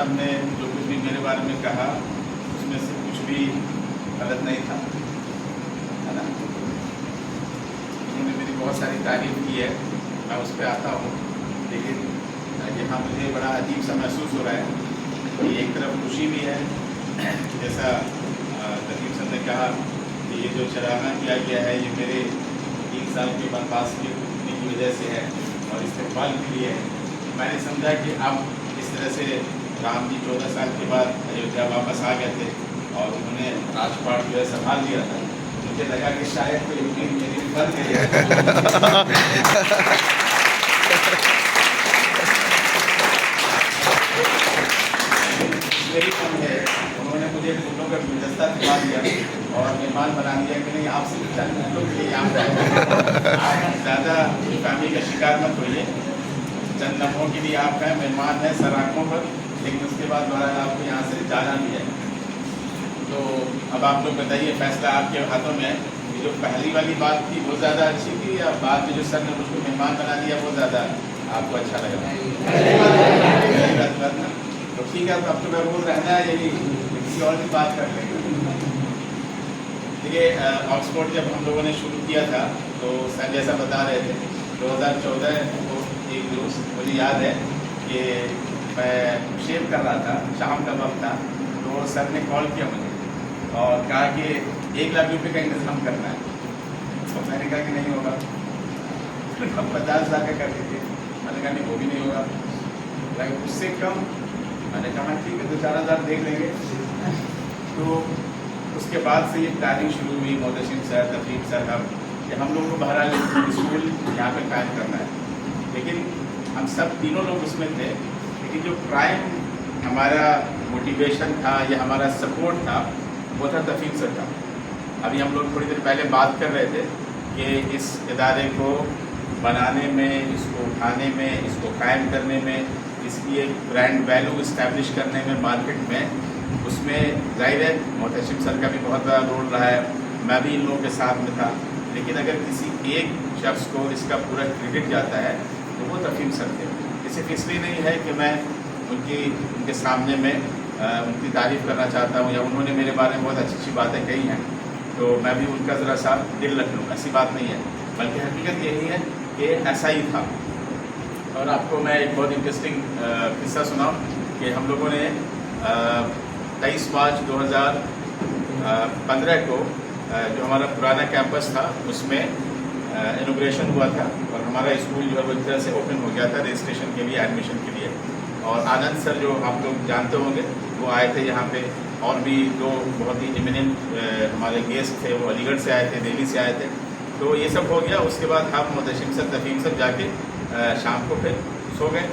साहब ने जो कुछ भी मेरे बारे में कहा उसमें से कुछ भी गलत नहीं था, है ना। उन्होंने मेरी बहुत सारी तारीफ की है, मैं उस पर आता हूँ, लेकिन यहाँ मुझे बड़ा अजीब सा महसूस हो रहा है कि एक तरफ खुशी भी है, जैसा लतीफ़ सर ने कहा कि ये जो चराना किया गया है ये मेरे 3 साल के वनवास की वजह से है और इस्तेमाल के लिए है। मैंने समझा कि अब इस तरह से राम जी 14 साल के बाद अयोध्या वापस आ गए थे और उन्होंने राजपाट जो है संभाल लिया था, मुझे लगा कि शायद कोई उम्मीद मेरी बन गई है। मेरी कम है, उन्होंने मुझे फूलों का गुलदस्ता दिखा दिया और मेहमान बना दिया कि नहीं आपसे चंद फूलों के लिए यहाँ पे आप ज़्यादा फैमिली का शिकार मत होइए, चंद लम्हों के लिए आपका मेहमान है सर आँखों पर, लेकिन उसके बाद दोबारा आपको यहाँ से जाना भी है। तो अब आप लोग बताइए, फैसला आपके हाथों में है। ये जो पहली वाली बात थी वो ज़्यादा अच्छी थी या बाद में जो सर ने मुझको मेहमान बना दिया वो ज़्यादा आपको अच्छा लगा? तो ठीक है, तो अब तो रोज़ रहना है यही, किसी और भी बात कर लेंगे। देखिए, ऑक्सफोर्ड जब हम लोगों ने शुरू किया था तो सर जैसा बता रहे थे 2014 को एक रोज़ मुझे याद है कि मैं शेव कर रहा था, शाम का वक्त था, तो सर ने कॉल किया मुझे और कहा कि 1 लाख रुपये का इंतज़ाम करना है। तो मैंने कहा कि नहीं होगा, हम 50,000 का कर दीजिए। मैंने कहा नहीं वो भी नहीं होगा, लेकिन उससे कम। मैंने कहा ठीक है 2-4 हज़ार देख लेंगे। तो उसके बाद से ये प्लानिंग शुरू हुई, मोहतसिम सर, तफरीक सर, कि हम लोगों को बहरहाल स्कूल यहाँ पर कायम करना है। लेकिन हम सब तीनों लोग उसमें थे, लेकिन जो प्राइम हमारा मोटिवेशन था या हमारा सपोर्ट था वो था तफरीक सर का। अभी हम लोग थोड़ी देर पहले बात कर रहे थे कि इस इदारे को बनाने में, इसको उठाने में, इसको कायम करने में, इसकी एक ब्रांड वैल्यू इस्टेब्लिश करने में मार्केट में, उसमें ज़ाहिर है मोहतसिम सर का भी बहुत बड़ा रोल रहा है, मैं भी इन लोगों के साथ में था। लेकिन अगर किसी एक शख्स को इसका पूरा क्रेडिट जाता है तो वो तफरीक सर थे। ये सिर्फ इसलिए नहीं है कि मैं उनके सामने में उनकी तारीफ़ करना चाहता हूँ या उन्होंने मेरे बारे में बहुत अच्छी अच्छी बातें कही हैं तो मैं भी उनका ज़रा सा दिल रख लूँ, ऐसी बात नहीं है, बल्कि हकीकत यही है कि ऐसा ही था। और आपको मैं एक बहुत इंटरेस्टिंग किस्सा सुनाऊँ कि हम लोगों ने 23 मार्च 2015 को जो हमारा पुराना कैंपस था उसमें इनॉग्रेशन हुआ था और हमारा स्कूल जो है वो एक तरह से ओपन हो गया था रजिस्ट्रेशन के लिए, एडमिशन के लिए। और आनंद सर जो आप लोग जानते होंगे वो आए थे यहाँ पे, और भी 2 बहुत ही इमिनेंट हमारे गेस्ट थे, वो अलीगढ़ से आए थे, दिल्ली से आए थे। तो ये सब हो गया। उसके बाद हम मोहतसिम सर, तफहीम सर जाके शाम को फिर सो गए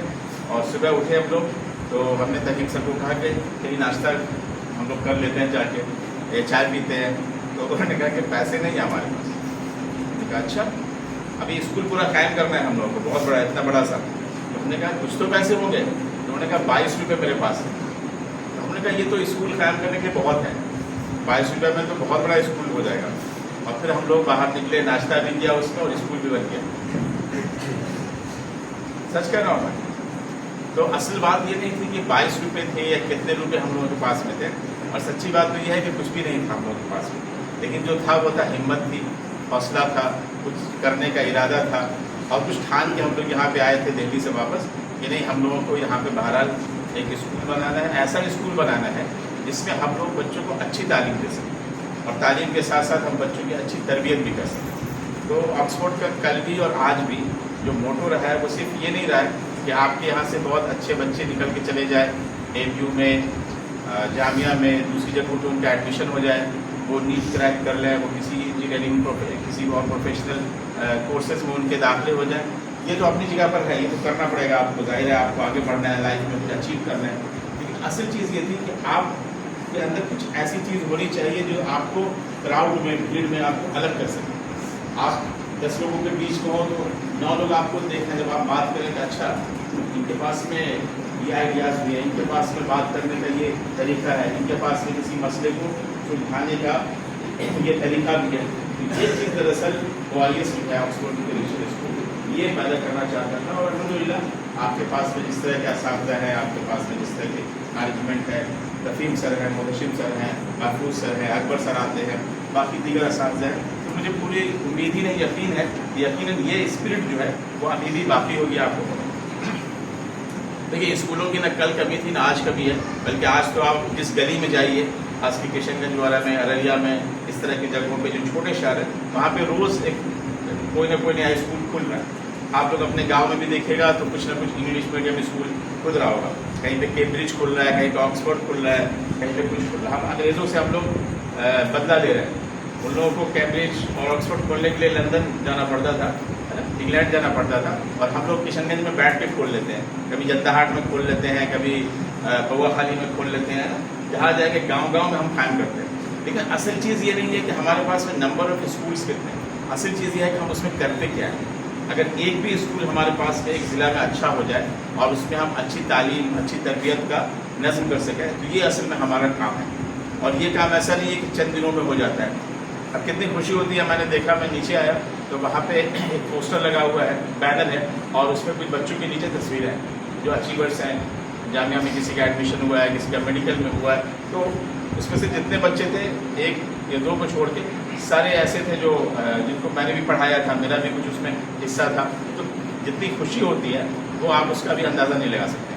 और सुबह उठे हम लोग, तो हमने तफहीम सर को कहा कि कहीं नाश्ता हम लोग कर लेते हैं जाके, चाय पीते हैं। तो उन्होंने कहा कि पैसे नहीं है हमारे पास। मैंने कहा अच्छा, अभी स्कूल पूरा कायम करना है हम लोगों को, बहुत बड़ा, इतना बड़ा सा। तो हमने कहा कुछ तो पैसे होंगे। तो उन्होंने कहा 22 रुपये मेरे पास है। तो हमने कहा ये तो स्कूल कायम करने के बहुत है, 22 रुपये में तो बहुत बड़ा स्कूल हो जाएगा। और फिर हम लोग बाहर निकले, नाश्ता भी किया उसका और स्कूल भी बन गया। सच कह रहा हूँ मैं। तो असल बात ये नहीं थी कि 22 रुपये थे या कितने रुपए हम लोगों के पास में थे, और सच्ची बात तो ये है कि कुछ भी नहीं था हम लोगों के पास में। लेकिन जो था वो था हिम्मत थी, हौसला था, कुछ करने का इरादा था, और कुछ ठान के हम लोग यहाँ पे आए थे दिल्ली से वापस कि नहीं हम लोगों को यहाँ पे बहरहाल एक स्कूल बनाना है, ऐसा स्कूल बनाना है जिसमें हम लोग बच्चों को अच्छी तालीम दे सकें और तालीम के साथ साथ हम बच्चों की अच्छी तरबियत भी कर सकें। तो ऑक्सफोर्ड का कल भी और आज भी जो मोटो रहा है वो सिर्फ ये नहीं रहा है कि आपके यहाँ से बहुत अच्छे बच्चे निकल के चले जाए AMU में, जामिया में, दूसरी जगहों पर उनका एडमिशन हो जाए, वो नीट क्रैक कर लें, वो किसी इंजीनियरिंग किसी और प्रोफेशनल कोर्सेज में उनके दाखिले हो जाए। ये तो अपनी जगह पर है, ये तो करना पड़ेगा आपको, जाहिर है आपको आगे बढ़ना है, लाइफ में कुछ अचीव करना है। लेकिन असल चीज़ ये थी कि आपके अंदर कुछ ऐसी चीज़ होनी चाहिए जो आपको क्राउड में, भीड़ में आपको अलग कर सके। आप 10 लोगों के बीच में हो तो 9 लोग आपको देखें, जब आप बात करें कि अच्छा इनके पास में ये आइडियाज़ भी है, इनके पास में बात करने का ये तरीका है, इनके पास में किसी मसले को सुलझाने का ये तरीका भी है। ये चीज़ दरअसल OIS में है, ऑक्सफोर्ड इंटरनेशनल स्कूल, یہ پیدا کرنا چاہتا تھا. اور الحمدللہ آپ کے پاس میں جس طرح کے اساتذہ ہیں, آپ کے پاس میں جس طرح کے مینجمنٹ ہے, رفیم سر ہیں, محتشم سر ہیں, محفوظ سر ہیں, اکبر سر آتے ہیں, باقی دیگر اساتذہ ہیں, تو مجھے پوری امید ہی نہیں, یقین ہے, یقیناً یہ اسپرٹ جو ہے وہ ابھی بھی باقی ہوگی آپ کو. دیکھیے اسکولوں کی نہ کل کمی تھی نہ آج کمی ہے, بلکہ آج تو آپ جس گلی میں جائیے, خاص کے کشن گنج والا میں, ارریا میں, اس طرح کی جگہوں پہ جو چھوٹے شہر ہیں وہاں پہ روز ایک کوئی نہ کوئی نیا اسکول کھل رہا ہے. آپ لوگ اپنے گاؤں میں بھی دیکھے گا تو کچھ نہ کچھ انگلش میڈیم اسکول کھل رہا ہوگا. کہیں پہ کیمبرج کھل رہا ہے, کہیں پہ آکسفورڈ کھل رہا ہے, کہیں پہ کچھ کھل رہا ہے. ہم انگریزوں سے ہم لوگ بدلہ لے رہے ہیں. ان لوگوں کو کیمبرج اور آکسفورڈ کھولنے کے لیے لندن جانا پڑتا تھا, انگلینڈ جانا پڑتا تھا, اور ہم لوگ کشن گنج میں بیٹھ کے کھول لیتے ہیں. کبھی جدہ ہاٹ میں کھول لیتے ہیں, کبھی بوا خالی میں کھول لیتے ہیں, جہاں جا کے گاؤں گاؤں میں ہم قائم کرتے ہیں. لیکن اصل چیز یہ نہیں ہے کہ ہمارے پاس میں نمبر آف اسکولس کتنے ہیں, اصل چیز یہ ہے کہ ہم اس میں کرتے کیا ہیں. اگر ایک بھی اسکول ہمارے پاس میں ایک ضلع میں اچھا ہو جائے اور اس میں ہم اچھی تعلیم, اچھی تربیت کا نظم کر سکیں, تو یہ اصل میں ہمارا کام ہے. اور یہ کام ایسا نہیں ہے کہ چند دنوں میں ہو جاتا ہے. اب کتنی خوشی ہوتی ہے, میں نے دیکھا, میں نیچے آیا تو وہاں پہ ایک پوسٹر لگا ہوا ہے, بینر ہے, اور اس میں کچھ بچوں کے نیچے تصویریں ہیں جو اچیورس ہیں, جامعہ میں کسی کا ایڈمیشن ہوا ہے, کسی کا میڈیکل میں ہوا ہے. تو اس میں سے جتنے بچے تھے, ایک یا دو کو چھوڑ کے سارے ایسے تھے جو جن کو میں نے بھی پڑھایا تھا, میرا بھی کچھ اس میں حصہ تھا. تو جتنی خوشی ہوتی ہے وہ آپ اس کا بھی اندازہ نہیں لگا سکتے.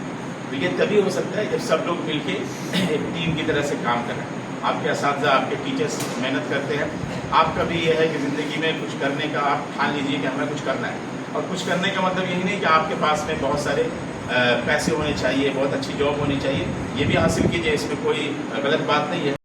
تو یہ تبھی ہو سکتا ہے جب سب لوگ مل کے ایک ٹیم کی طرح سے کام کریں. آپ کے اساتذہ, آپ کے ٹیچرس محنت کرتے ہیں. آپ کا بھی یہ ہے کہ زندگی میں کچھ کرنے کا آپ ٹھان لیجیے کہ ہمیں کچھ کرنا ہے. اور کچھ کرنے کا مطلب یہی نہیں کہ آپ کے پاس میں بہت سارے پیسے ہونے چاہیے, بہت اچھی جاب ہونی چاہیے. یہ بھی حاصل کیجیے, اس میں کوئی غلط بات نہیں ہے.